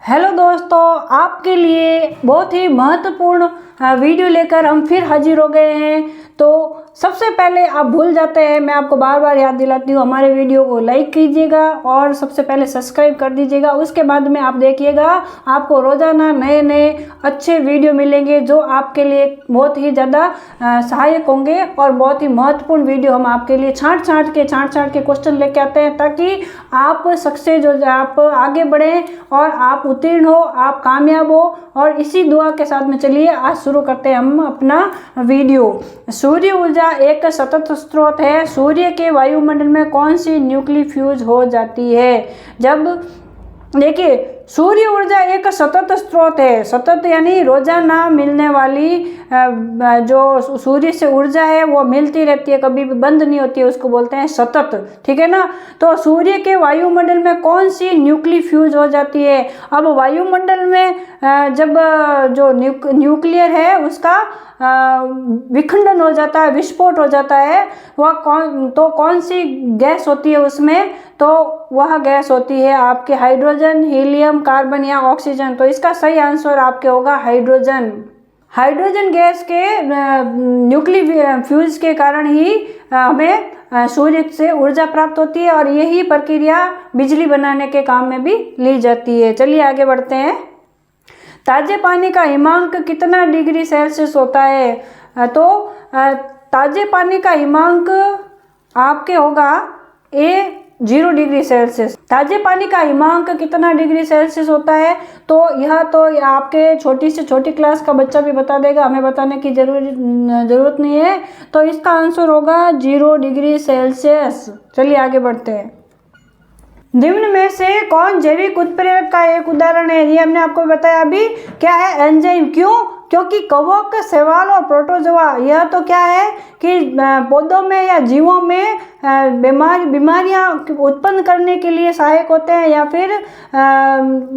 Hello दोस्तों, आपके लिए बहुत ही महत्वपूर्ण वीडियो लेकर हम फिर हाजिर हो गए हैं। तो सबसे पहले आप भूल जाते हैं, मैं आपको बार बार याद दिलाती हूँ, हमारे वीडियो को लाइक कीजिएगा और सबसे पहले सब्सक्राइब कर दीजिएगा। उसके बाद में आप देखिएगा आपको रोज़ाना नए नए अच्छे वीडियो मिलेंगे जो आपके लिए बहुत ही ज़्यादा सहायक होंगे और बहुत ही महत्वपूर्ण वीडियो हम आपके लिए छांट छांट के क्वेश्चन लेके आते हैं ताकि आप सक्सेस हो, आप आगे बढ़ें और आप उत्तीर्ण हो, आप कामयाब हो। और इसी दुआ के साथ में चलिए आज शुरू करते हैं हम अपना वीडियो। सूर्य ऊर्जा एक सतत स्रोत है। सूर्य के वायुमंडल में कौन सी न्यूक्लियर फ्यूज हो जाती है? जब देखिए, सूर्य ऊर्जा एक सतत स्रोत है। सतत यानी रोजाना मिलने वाली जो सूर्य से ऊर्जा है वो मिलती रहती है, कभी भी बंद नहीं होती है, उसको बोलते हैं सतत। ठीक है ना। तो सूर्य के वायुमंडल में कौन सी न्यूक्लियर फ्यूज हो जाती है? अब वायुमंडल में जब जो न्यूक्लियर है उसका विखंडन हो जाता है, विस्फोट हो जाता है, वह कौन सी गैस होती है उसमें? तो वह गैस होती है आपके हाइड्रोजन, हीलियम, कार्बन या ऑक्सीजन। तो इसका सही आंसर आपके होगा हाइड्रोजन। हाइड्रोजन गैस के न्यूक्लियर फ्यूज के कारण ही हमें सूर्य से ऊर्जा प्राप्त होती है और यही प्रक्रिया बिजली बनाने के काम में भी ली जाती है। चलिए आगे बढ़ते हैं। ताजे पानी का हिमांक कितना डिग्री सेल्सियस होता है? तो ताजे पानी का हिमांक आपके होगा 0 डिग्री सेल्सियस। ताजे पानी का हिमांक कितना डिग्री सेल्सियस होता है? तो यह तो आपके छोटी से छोटी क्लास का बच्चा भी बता देगा, हमें बताने की जरूरत नहीं है। तो इसका आंसर होगा 0 डिग्री सेल्सियस। चलिए आगे बढ़ते हैं। निम्न में से कौन जैविक उत्प्रेरक का एक उदाहरण है? ये हमने आपको बताया अभी। क्या है? एंजाइम। क्यों? क्योंकि कवक, शैवाल और प्रोटोजोआ यह तो क्या है कि पौधों में या जीवों में बीमारियां उत्पन्न करने के लिए सहायक होते हैं या फिर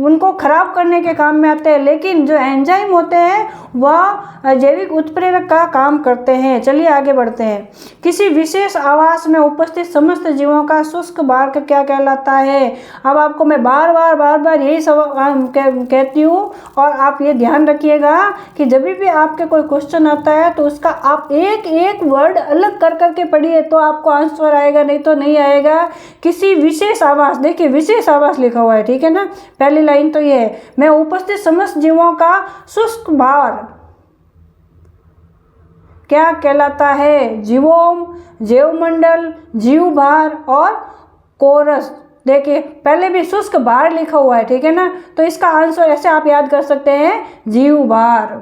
उनको खराब करने के काम में आते हैं। लेकिन जो एंजाइम होते हैं वह जैविक उत्प्रेरक का काम करते हैं। चलिए आगे बढ़ते हैं। किसी विशेष आवास में उपस्थित समस्त जीवों का शुष्क भार क्या कहलाता है? अब आपको मैं बार बार यही कहती हूँ और आप ये ध्यान रखिएगा कि जब भी आपके कोई क्वेश्चन आता है तो उसका आप एक एक वर्ड अलग कर करके पढ़िए तो आपको आंसर आएगा, नहीं तो नहीं आएगा। किसी विशेष आवास, देखिए विशेष आवास लिखा हुआ है, ठीक है ना। पहली लाइन तो ये है, मैं उपस्थित समस्त जीवों का शुष्क भार क्या कहलाता है? जीवोम, जैवमंडल, जीव भार और कोरस। देखिए पहले भी शुष्क भार लिखा हुआ है, ठीक है ना। तो इसका आंसर ऐसे आप याद कर सकते हैं, जीव भार।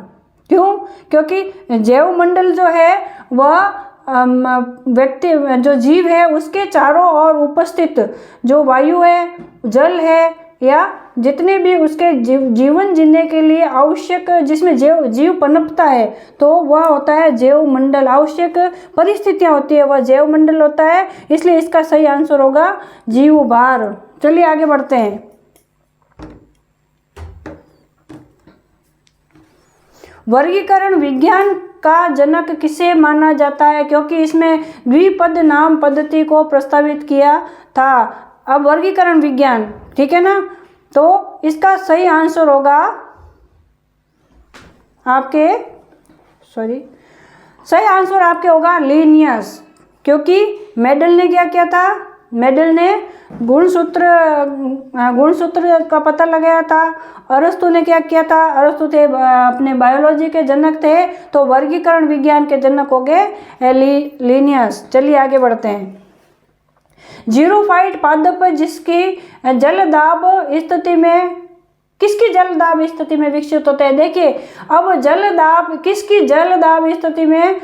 क्यों? क्योंकि जैवमंडल जो है वह व्यक्ति जो जीव है उसके चारों ओर उपस्थित जो वायु है, जल है या जितने भी उसके जीवन जीने के लिए आवश्यक जिसमें जीव पनपता है तो वह होता है जैवमंडल। आवश्यक परिस्थितियां होती है वह जैवमंडल होता है, इसलिए इसका सही आंसर होगा जीव भार। चलिए आगे बढ़ते हैं। वर्गीकरण विज्ञान का जनक किसे माना जाता है? क्योंकि इसमें द्विपद नाम पद्धति को प्रस्तावित किया था। अब वर्गीकरण विज्ञान, ठीक है ना। तो इसका सही आंसर होगा आपके सही आंसर आपके होगा लीनियस। क्योंकि मेडल ने क्या किया था? मेडल ने गुणसूत्र का पता लगाया था। अरस्तु ने क्या किया था? अरस्तु थे अपने बायोलॉजी के जनक थे, तो वर्गीकरण विज्ञान के जनक हो गए लीनियस। चलिए आगे बढ़ते हैं। जीरोफाइट पादप जिसकी जलदाब स्थिति में किसकी जलदाब स्थिति में विकसित होते हैं? देखिए अब जलदाब किसकी जलदाब स्थिति में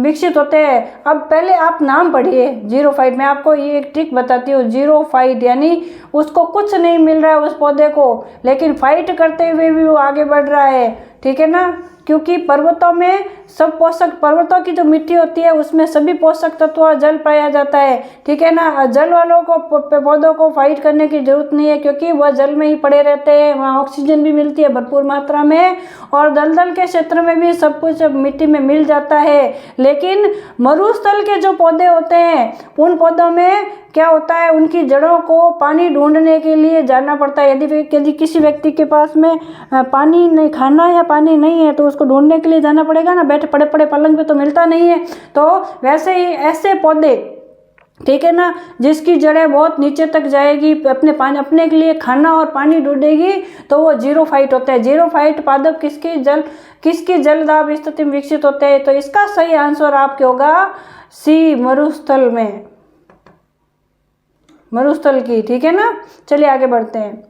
विकसित होते हैं? अब पहले आप नाम पढ़िए जीरोफाइट। मैं आपको ये एक ट्रिक बताती हूँ। जीरोफाइट यानी उसको कुछ नहीं मिल रहा है उस पौधे को, लेकिन फाइट करते हुए भी वो आगे बढ़ रहा है, ठीक है ना। क्योंकि पर्वतों में सब पोषक, पर्वतों की जो मिट्टी होती है उसमें सभी पोषक तत्व और जल पाया जाता है, ठीक है ना। जल वालों को पौधों को फाइट करने की जरूरत नहीं है, क्योंकि वह जल में ही पड़े रहते हैं, वहाँ ऑक्सीजन भी मिलती है भरपूर मात्रा में, और दलदल के क्षेत्र में भी सब कुछ मिट्टी में मिल जाता है। लेकिन मरुस्थल के जो पौधे होते हैं उन पौधों में क्या होता है, उनकी जड़ों को पानी ढूंढने के लिए जाना पड़ता है। यदि किसी व्यक्ति के पास में पानी नहीं, खाना या पानी नहीं है, तो उसको ढूंढने के लिए जाना पड़ेगा ना, बैठे पड़े पड़े पलंग पे तो मिलता नहीं है। तो वैसे ही ऐसे पौधे, ठीक है ना, जिसकी जड़ें बहुत नीचे तक जाएगी, अपने के लिए खाना और पानी ढूंढेगी, तो वो जीरोफाइट होता है। जीरोफाइट पादप किसकी जलदाब स्थिति में विकसित होते हैं। तो इसका सही आंसर आपके होगा सी, मरुस्थल में, मरुस्थल की, ठीक है ना। चलिए आगे बढ़ते हैं।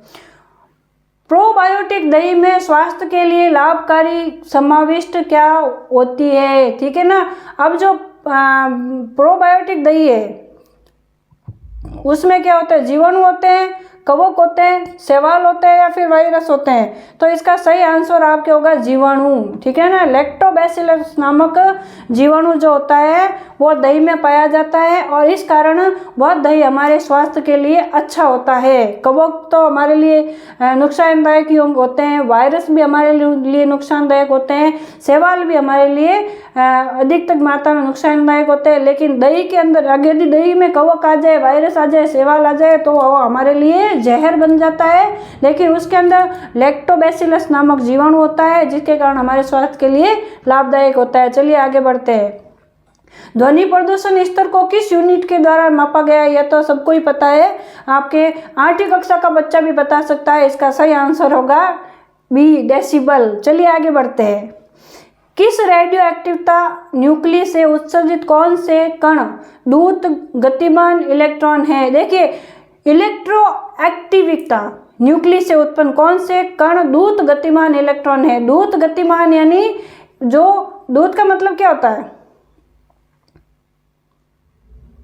प्रोबायोटिक दही में स्वास्थ्य के लिए लाभकारी समाविष्ट क्या होती है, ठीक है ना। अब जो प्रोबायोटिक दही है उसमें क्या होता है, जीवाणु होते हैं, कवक होते हैं, शैवाल होते हैं या फिर वायरस होते हैं। तो इसका सही आंसर आपके होगा जीवाणु, ठीक है ना। लैक्टोबैसिलस नामक जीवाणु जो होता है वो दही में पाया जाता है, और इस कारण वह दही हमारे स्वास्थ्य के लिए अच्छा होता है। कवक तो हमारे लिए नुकसानदायक होते हैं, वायरस भी हमारे लिए नुकसानदायक होते हैं, शैवाल भी हमारे लिए अधिकतर मात्रा में नुकसानदायक होते हैं। लेकिन दही के अंदर यदि दही में कवक आ जाए, वायरस आ जाए, शैवाल आ जाए, तो वो हमारे लिए जहर बन जाता है। लेकिन उसके अंदर लैक्टोबैसिलस नामक जीवाणु होता है, जिसके कारण हमारे स्वास्थ्य के लिए लाभदायक होता है। चलिए आगे बढ़ते हैं। ध्वनि प्रदूषण स्तर को किस यूनिट के द्वारा मापा गया है, यह तो सबको ही पता है, आपके 8वीं कक्षा का बच्चा भी बता सकता है। इसका सही आंसर होगा बी, डेसिबल। चलिए आगे बढ़ते हैं। किस रेडियो एक्टिवता न्यूक्लियस से उत्सर्जित कौन से कण द्रुत गतिमान इलेक्ट्रॉन है। देखिए, इलेक्ट्रो एक्टिविता न्यूक्लियस से उत्पन्न कौन से कण द्रुत गतिमान इलेक्ट्रॉन है। द्रुत गतिमान यानी जो, द्रुत का मतलब क्या होता है,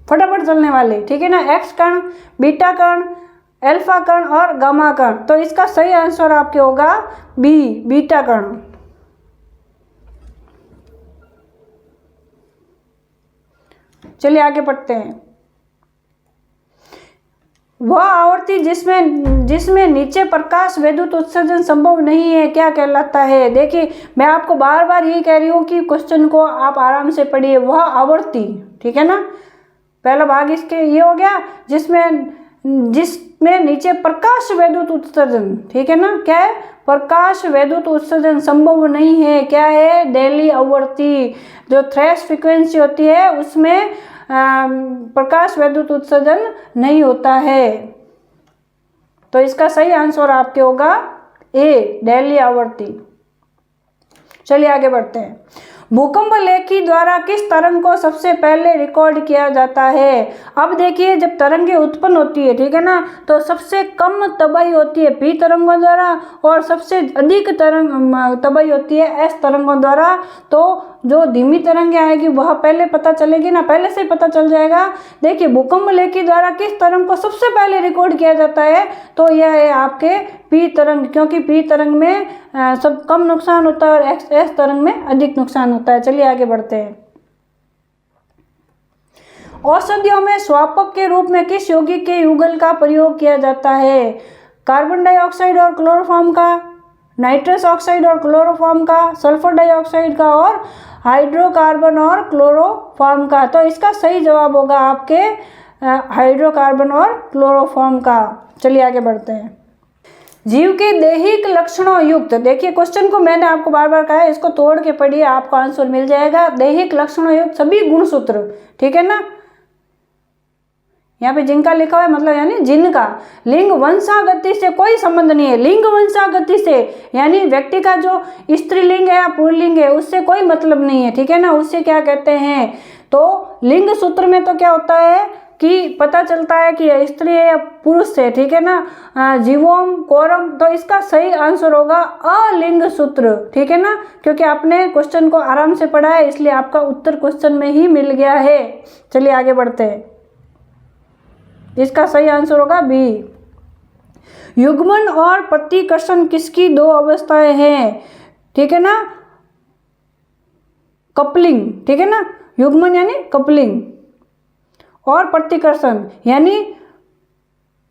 फटाफट चलने वाले, ठीक है ना। एक्स कण, बीटा कण, अल्फा कण और गामा कण। तो इसका सही आंसर आपके होगा बी, बीटा कण। चलिए आगे बढ़ते हैं। वह आवर्ती जिसमें नीचे प्रकाश विद्युत उत्सर्जन संभव नहीं है क्या कहलाता है। देखिए, मैं आपको बार बार यही कह रही हूँ कि क्वेश्चन को आप आराम से पढ़िए। वह आवर्ती, ठीक है ना, पहला भाग इसके ये हो गया, जिसमें नीचे प्रकाश विद्युत उत्सर्जन, ठीक है ना, क्या है, प्रकाश विद्युत उत्सर्जन संभव नहीं है, क्या है, डेली आवर्ती। जो थ्रेश फ्रीक्वेंसी होती है उसमें प्रकाश विद्युत उत्सर्जन नहीं होता है। तो इसका सही आंसर आपके होगा ए, डेली आवर्ती। चलिए आगे बढ़ते हैं। भूकंप लेखी द्वारा किस तरंग को सबसे पहले रिकॉर्ड किया जाता है। अब देखिए, जब तरंगें उत्पन्न होती है, ठीक है ना, तो सबसे कम तबाही होती है पी तरंगों द्वारा, और सबसे अधिक तबाही होती है एस तरंगों द्वारा। तो जो धीमी तरंगें आएगी वह पहले पता चलेगी ना, पहले से पता चल जाएगा। देखिए, भूकंप लेखी द्वारा किस तरंग को सबसे पहले रिकॉर्ड किया जाता है, तो यह है आपके पी तरंग, क्योंकि पी तरंग में सब कम नुकसान होता है और एस तरंग में अधिक नुकसान होता है। चलिए आगे बढ़ते हैं। औषधियों में स्वापक के रूप में किस यौगिक के युगल का प्रयोग किया जाता है। कार्बन डाइऑक्साइड और क्लोरोफॉर्म का, नाइट्रस ऑक्साइड और क्लोरोफॉर्म का, सल्फर डाइऑक्साइड का और हाइड्रोकार्बन और क्लोरोफॉर्म का। तो इसका सही जवाब होगा आपके हाइड्रोकार्बन और क्लोरोफॉर्म का। चलिए आगे बढ़ते हैं। जीव के दैहिक लक्षणों युक्त, देखिए क्वेश्चन को मैंने आपको बार बार कहा है, इसको तोड़ के पढ़िए, आपको आंसर मिल जाएगा। दैहिक लक्षणों युक्त सभी गुणसूत्र, ठीक है ना, यहाँ पे जिनका लिखा हुआ है मतलब यानी जिनका लिंग वंशागति से कोई संबंध नहीं है। लिंग वंशागति से यानी व्यक्ति का जो स्त्रीलिंग है या पुल्लिंग है उससे कोई मतलब नहीं है, ठीक है ना। उससे क्या कहते हैं, तो लिंग सूत्र में तो क्या होता है कि पता चलता है कि स्त्री है या पुरुष है, ठीक है ना। जीवोम कोरम, तो इसका सही आंसर होगा अलिंग सूत्र, ठीक है ना, क्योंकि आपने क्वेश्चन को आराम से पढ़ा है इसलिए आपका उत्तर क्वेश्चन में ही मिल गया है। चलिए आगे बढ़ते हैं। इसका सही आंसर होगा बी। युग्मन और प्रतिकर्षण किसकी दो अवस्थाएं हैं, ठीक है ना। कपलिंग, ठीक है ना, युग्मन यानी कपलिंग, और प्रतिकर्षण यानी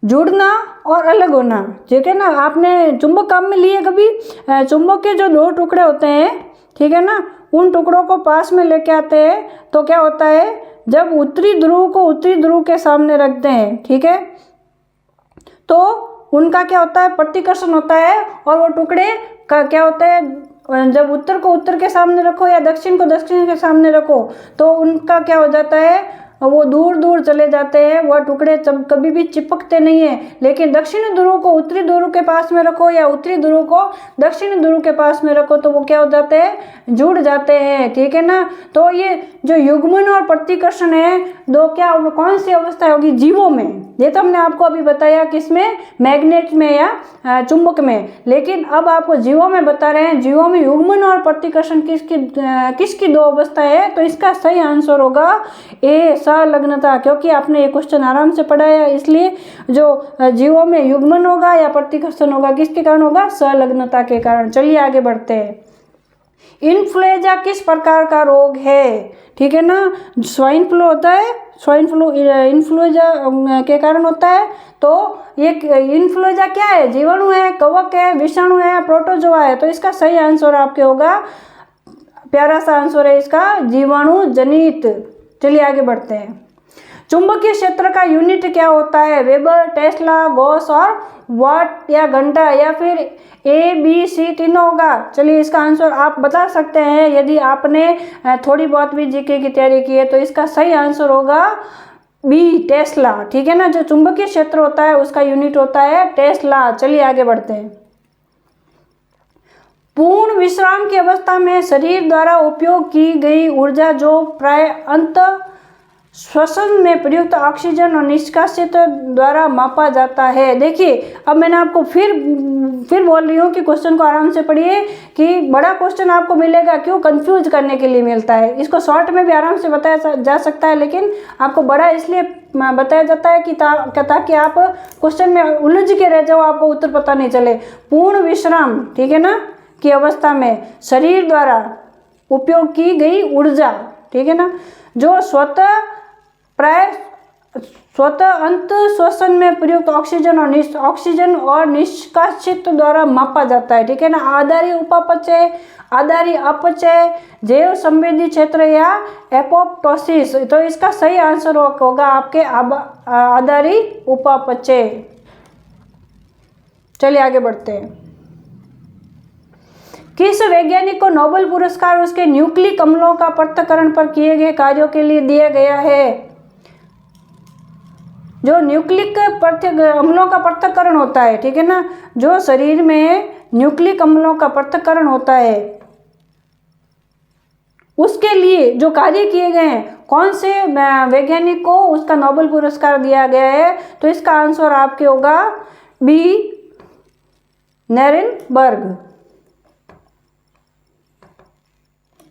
जुड़ना और अलग होना, ठीक है ना। आपने चुंबक काम में लिए कभी, चुंबक के जो दो टुकड़े होते हैं, ठीक है ना, उन टुकड़ों को पास में लेके आते हैं तो क्या होता है, जब उत्तरी ध्रुव को उत्तरी ध्रुव के सामने रखते हैं, ठीक है, तो उनका क्या होता है, प्रतिकर्षण होता है, और वो टुकड़े का क्या होता है, जब उत्तर को उत्तर के सामने रखो या दक्षिण को दक्षिण के सामने रखो तो उनका क्या हो जाता है, वो दूर दूर चले जाते हैं, वह टुकड़े कभी भी चिपकते नहीं है। लेकिन दक्षिण ध्रुव को उत्तरी ध्रुव के पास में रखो या उत्तरी ध्रुव को दक्षिण ध्रुव के पास में रखो तो वो क्या हो जाते हैं, जुड़ जाते हैं, ठीक है ना। तो ये जो युग्मन और प्रतिकर्षण है, दो क्या कौन सी अवस्था होगी, जीवों में, ये तो हमने आपको अभी बताया किसमें, मैग्नेट में या चुंबक में, लेकिन अब आपको जीवों में बता रहे हैं, जीवों में युग्मन और प्रतिकर्षण किसकी दो अवस्था है। तो इसका सही आंसर होगा ए, संलग्नता, क्योंकि आपने ये क्वेश्चन आराम से पढ़ा है, इसलिए जो जीवों में युग्मन होगा या प्रतिकर्षण होगा किसके कारण होगा, संलग्नता के कारण। चलिए आगे बढ़ते हैं। इन्फ्लुएंजा किस प्रकार का रोग है, ठीक है ना, स्वाइन फ्लू होता है, स्वाइन फ्लू इन्फ्लुएंजा के कारण होता है। तो ये इन्फ्लुएंजा क्या है, जीवाणु है, कवक है, विषाणु है, प्रोटोजोआ है। तो इसका सही आंसर आपके होगा, प्यारा सा आंसर है इसका, जीवाणु जनित। चलिए आगे बढ़ते हैं। चुंबकीय क्षेत्र का यूनिट क्या होता है, वेबर, टेस्ला, गॉस और वाट या घंटा, या फिर ए बी सी तीनों होगा। चलिए इसका आंसर आप बता सकते हैं यदि आपने थोड़ी बहुत भी जीके की तैयारी की है। तो इसका सही आंसर होगा बी, टेस्ला, ठीक है ना। जो चुंबकीय क्षेत्र होता है उसका यूनिट होता है टेस्ला। चलिए आगे बढ़ते हैं। पूर्ण विश्राम की अवस्था में शरीर द्वारा उपयोग की गई ऊर्जा जो प्राय अंत श्वसन में प्रयुक्त ऑक्सीजन और निष्कासित द्वारा मापा जाता है। देखिए अब मैंने आपको फिर बोल रही हूँ कि क्वेश्चन को आराम से पढ़िए, कि बड़ा क्वेश्चन आपको मिलेगा, क्यों, कंफ्यूज करने के लिए मिलता है। इसको शॉर्ट में भी आराम से बताया जा सकता है, लेकिन आपको बड़ा इसलिए बताया जाता है कि ताकि आप क्वेश्चन में उलझ के रह जाओ, आपको उत्तर पता नहीं चले। पूर्ण विश्राम, ठीक है ना, की अवस्था में शरीर द्वारा उपयोग की गई ऊर्जा, ठीक है ना, जो स्वतः अंत श्वसन में प्रयुक्त ऑक्सीजन और निष्कासित द्वारा मापा जाता है, ठीक है ना। आधारी उपापचय, आधारी अपचय, जैव संवेदी क्षेत्र या एपोप्टोसिस। तो इसका सही आंसर होगा आपके आधारी उपापचय। चलिए आगे बढ़ते हैं। किस वैज्ञानिक को नोबेल पुरस्कार उसके न्यूक्लिक अम्लों का पृथक्करण पर किए गए कार्यों के लिए दिया गया है। जो न्यूक्लिक अम्लों का पृथक्करण होता है, ठीक है ना, जो शरीर में न्यूक्लिक अम्लों का पृथक्करण होता है उसके लिए जो कार्य किए गए हैं, कौन से वैज्ञानिक को उसका नोबेल पुरस्कार दिया गया है। तो इसका आंसर आपके होगा बी, नेरेनबर्ग।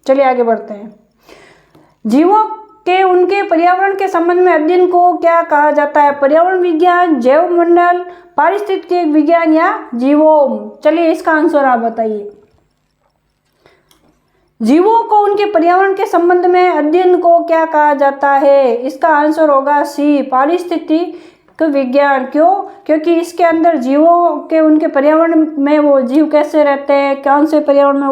चलिए आगे बढ़ते हैं। जीवों के उनके पर्यावरण के संबंध में अध्ययन को क्या कहा जाता है, पर्यावरण विज्ञान, जैव मंडल, पारिस्थितिक विज्ञान या जीवोम। चलिए इसका आंसर आप बताइए। जीवों को उनके पर्यावरण के संबंध में अध्ययन को क्या कहा जाता है, इसका आंसर होगा सी, पारिस्थितिक विज्ञान। क्यों, क्योंकि इसके अंदर जीवों के उनके पर्यावरण में वो जीव कैसे रहते हैं, कौन से पर्यावरण में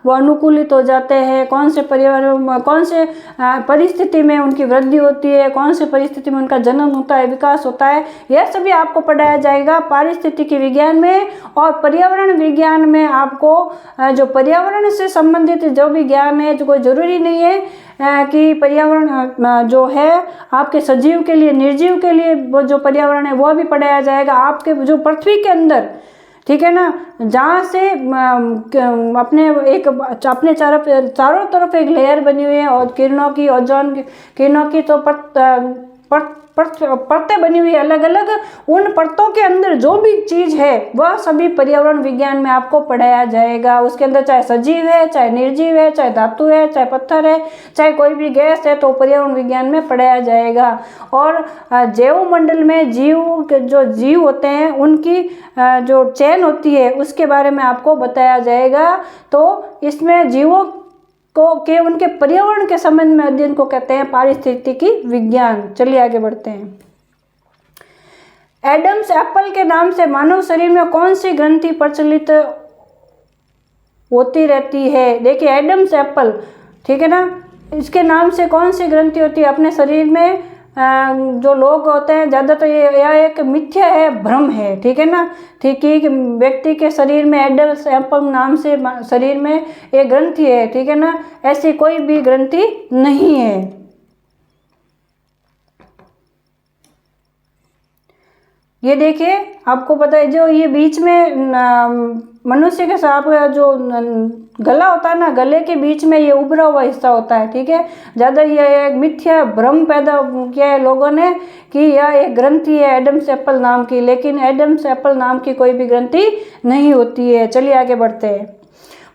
वो अनुकूलित हो जाते हैं, कौन से पर्यावरण, कौन से परिस्थिति में उनकी वृद्धि होती है, कौन से परिस्थिति में उनका जन्म होता है, विकास होता है, यह सभी आपको पढ़ाया जाएगा पारिस्थितिकी विज्ञान में। और पर्यावरण विज्ञान में आपको जो पर्यावरण से संबंधित जो भी ज्ञान है, जो कोई जरूरी नहीं है कि पर्यावरण जो है आपके सजीव के लिए, निर्जीव के लिए वो जो पर्यावरण है वह भी पढ़ाया जाएगा। आपके जो पृथ्वी के अंदर, ठीक है ना, जहाँ से अपने चारों तरफ एक लेयर बनी हुई है और किरणों की, ओजोन किरणों की तो परतें बनी हुई है अलग अलग, उन परतों के अंदर जो भी चीज़ है वह सभी पर्यावरण विज्ञान में आपको पढ़ाया जाएगा। उसके अंदर चाहे सजीव है, चाहे निर्जीव है, चाहे धातु है, चाहे पत्थर है, चाहे कोई भी गैस है, तो पर्यावरण विज्ञान में पढ़ाया जाएगा। और जैव मंडल में जो जीव होते हैं उनकी जो चेन होती है उसके बारे में आपको बताया जाएगा। तो इसमें जीवों को के उनके पर्यावरण के संबंध में अध्ययन को कहते हैं पारिस्थितिकी विज्ञान। चलिए आगे बढ़ते हैं। एडम्स एप्पल के नाम से मानव शरीर में कौन सी ग्रंथि प्रचलित होती रहती है? देखिए एडम्स एप्पल, ठीक है ना, इसके नाम से कौन सी ग्रंथि होती है अपने शरीर में? जो लोग होते हैं ज़्यादातर यह एक मिथ्या है, भ्रम है, ठीक है ना। ठीक है, व्यक्ति के शरीर में एडम्स एप्पल नाम से शरीर में एक ग्रंथि है, ठीक है ना, ऐसी कोई भी ग्रंथि नहीं है। ये देखिए आपको पता है जो ये बीच में मनुष्य के साथ जो गला होता है ना, गले के बीच में ये उभरा हुआ हिस्सा होता है, ठीक है। ज़्यादा ये एक मिथ्या भ्रम पैदा किया है लोगों ने कि यह एक ग्रंथि है एडम्स एप्पल नाम की, लेकिन एडम्स एप्पल नाम की कोई भी ग्रंथि नहीं होती है। चलिए आगे बढ़ते हैं।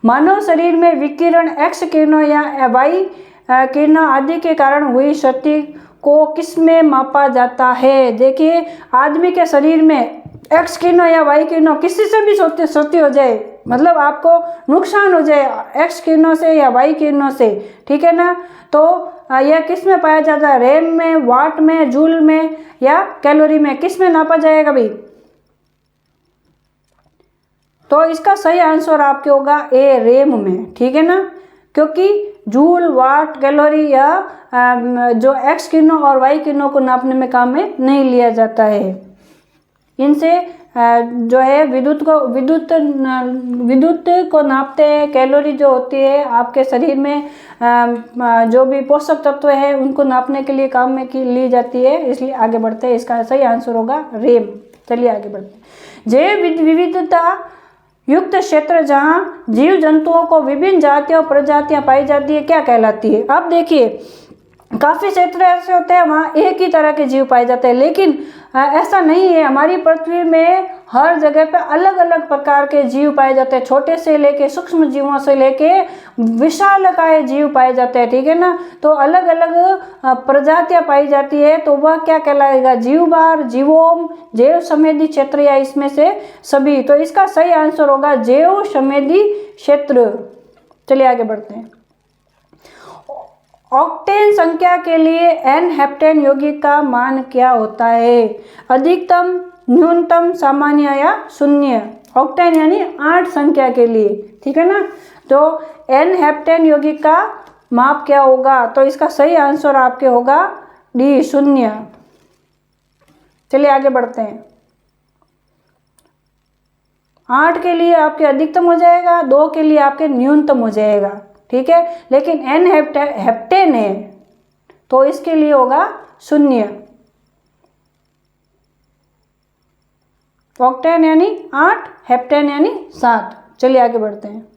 मानव शरीर में विकिरण एक्स किरणों या वाई किरणों आदि के कारण हुई क्षति को किसमें मापा जाता है? देखिए आदमी के शरीर में एक्स किरणों या वाई किरणों किसी से भी क्षति हो जाए, मतलब आपको नुकसान हो जाए एक्स किरणों से या वाई किरणों से, ठीक है ना, तो यह किस में पाया जाता है? रैम में, वाट में, जूल में या कैलोरी में? किस में नापा जाएगा भाई? तो इसका सही आंसर आपके होगा ए, रैम में, ठीक है ना, क्योंकि जूल, वाट, कैलोरी या जो एक्स किरणों और वाई किरणों को नापने में काम में नहीं लिया जाता है। इनसे जो है विद्युत को नापते हैं। कैलोरी जो होती है आपके शरीर में जो भी पोषक तत्व है उनको नापने के लिए काम में ली जाती है, इसलिए आगे बढ़ते हैं। इसका सही आंसर होगा रैम। चलिए आगे बढ़ते हैं। जैव विविधता युक्त क्षेत्र जहां जीव जंतुओं को विभिन्न जातियों प्रजातियां पाई जाती है क्या कहलाती है? अब देखिए काफ़ी क्षेत्र ऐसे होते हैं वहाँ एक ही तरह के जीव पाए जाते हैं, लेकिन ऐसा नहीं है। हमारी पृथ्वी में हर जगह पे अलग अलग प्रकार के जीव पाए जाते हैं, छोटे से लेके सूक्ष्म जीवों से लेके विशालकाय जीव पाए जाते हैं, ठीक है ना। तो अलग अलग प्रजातियां पाई जाती है, तो वह क्या कहलाएगा? जीवभार, जीवोम, जैव संवेदी क्षेत्र या इसमें से सभी। तो इसका सही आंसर होगा जैव संवेदी क्षेत्र। चलिए आगे बढ़ते हैं। ऑक्टेन संख्या के लिए एन हेप्टेन यौगिक का मान क्या होता है? अधिकतम, न्यूनतम, सामान्य या शून्य? ऑक्टेन यानी 8 संख्या के लिए, ठीक है ना। तो एन हेप्टेन यौगिक का माप क्या होगा? तो इसका सही आंसर आपके होगा डी, 0। चलिए आगे बढ़ते हैं। 8 के लिए आपके अधिकतम हो जाएगा, 2 के लिए आपके न्यूनतम हो जाएगा, ठीक है। लेकिन एन हेप्टेन है तो इसके लिए होगा 0। ऑक्टेन यानी 8, हेप्टेन यानी 7। चलिए आगे बढ़ते हैं।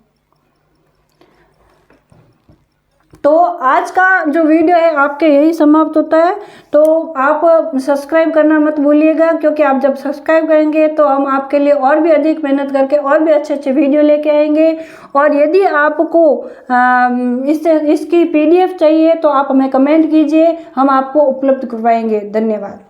तो आज का जो वीडियो है आपके यही समाप्त होता है। तो आप सब्सक्राइब करना मत भूलिएगा, क्योंकि आप जब सब्सक्राइब करेंगे तो हम आपके लिए और भी अधिक मेहनत करके और भी अच्छे अच्छे वीडियो लेके आएंगे। और यदि आपको इसकी PDF चाहिए तो आप हमें कमेंट कीजिए, हम आपको उपलब्ध करवाएंगे। धन्यवाद।